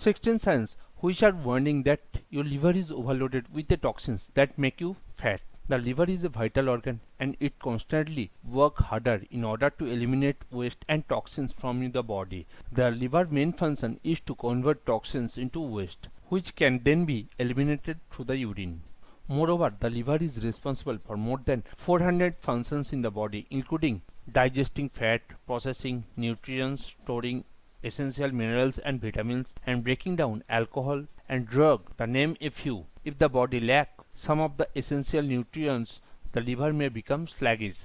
16 signs which are warning that your liver is overloaded with the toxins that make you fat. The liver is a vital organ and it constantly works harder in order to eliminate waste and toxins from the body. The liver main function is to convert toxins into waste, which can then be eliminated through the urine. Moreover, the liver is responsible for more than 400 functions in the body, including digesting fat, processing nutrients, storing essential minerals and vitamins, and breaking down alcohol and drug, to name a few. If the body lacks some of the essential nutrients, the liver may become sluggish.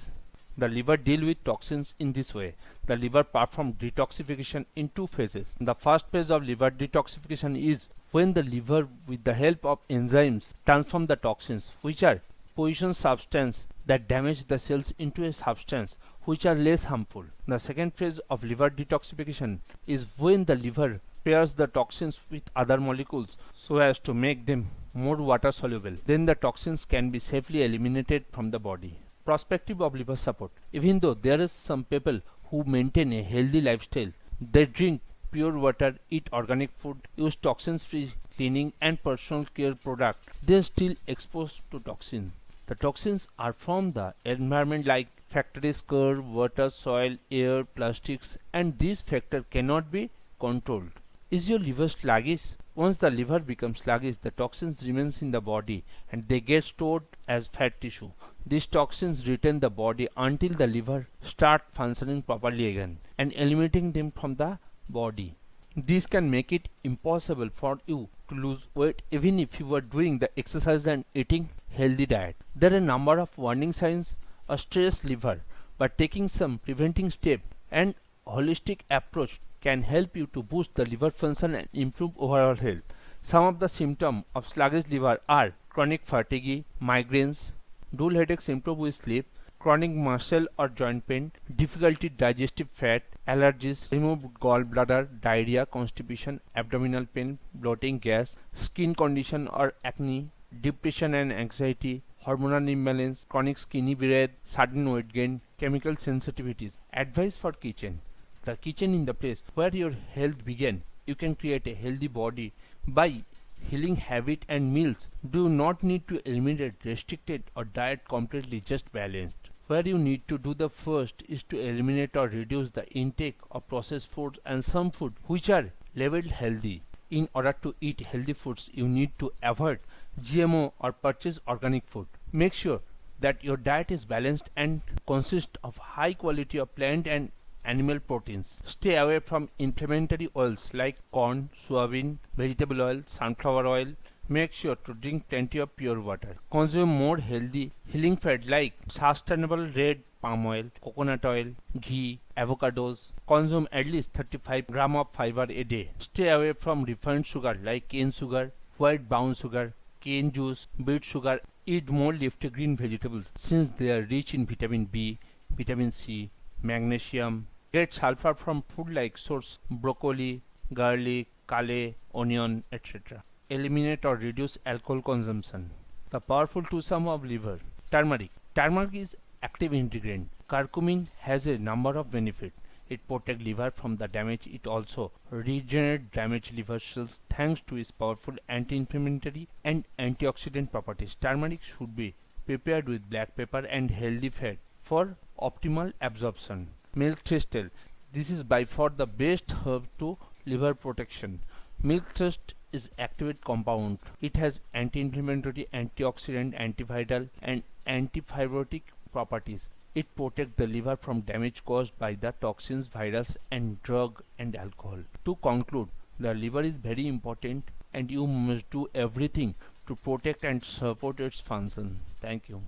The liver deals with toxins in this way. The liver performs detoxification in two phases. The first phase of liver detoxification is when the liver, with the help of enzymes, transforms the toxins, which are poison substances that damage the cells, into a substance which are less harmful. The second phase of liver detoxification is when the liver pairs the toxins with other molecules so as to make them more water soluble. Then the toxins can be safely eliminated from the body. Perspective of liver support. Even though there is some people who maintain a healthy lifestyle, they drink pure water, eat organic food, use toxins-free cleaning and personal care products, they are still exposed to toxins. The toxins are from the environment like factories, car, water, soil, air, plastics, and these factors cannot be controlled. Is your liver sluggish? Once the liver becomes sluggish, the toxins remains in the body and they get stored as fat tissue. These toxins retain the body until the liver start functioning properly again and eliminating them from the body. This can make it impossible for you to lose weight even if you are doing the exercise and eating healthy diet. There are a number of warning signs of stressed liver, but taking some preventing steps and holistic approach can help you to boost the liver function and improve overall health. Some of the symptoms of sluggish liver are chronic fatigue, migraines, dull headaches improve with sleep, chronic muscle or joint pain, difficulty digestive fat, allergies, removed gallbladder, diarrhea, constipation, abdominal pain, bloating, gas, skin condition or acne, depression and anxiety, hormonal imbalance, chronic skinny breath, sudden weight gain, chemical sensitivities. Advice for kitchen. The kitchen is the place where your health begins. You can create a healthy body by healing habit and meals. Do not need to eliminate, restricted or diet completely, just balanced. Where you need to do the first is to eliminate or reduce the intake of processed foods and some food which are labeled healthy. In order to eat healthy foods, you need to avoid GMO or purchase organic food. Make sure that your diet is balanced and consists of high quality of plant and animal proteins. Stay away from inflammatory oils like corn, soybean, vegetable oil, sunflower oil. Make sure to drink plenty of pure water. Consume more healthy healing fat like sustainable red palm oil, coconut oil, ghee, avocados. Consume at least 35 grams of fiber a day. Stay away from refined sugar like cane sugar, white brown sugar, cane juice, beet sugar. Eat more leafy green vegetables since they are rich in vitamin B, vitamin C, magnesium. Get sulfur from food like source broccoli, garlic, kale, onion, etc. Eliminate or reduce alcohol consumption. The powerful twosome of liver. Turmeric. Turmeric is active ingredient. Curcumin has a number of benefits. It protects liver from the damage. It also regenerates damaged liver cells thanks to its powerful anti-inflammatory and antioxidant properties. Turmeric should be prepared with black pepper and healthy fat for optimal absorption. Milk thistle. This is by far the best herb to liver protection. Milk thistle is activate compound. It has anti-inflammatory, antioxidant, antiviral and antifibrotic properties. It protects the liver from damage caused by the toxins, virus and drug and alcohol. To conclude, the liver is very important and you must do everything to protect and support its function. Thank you.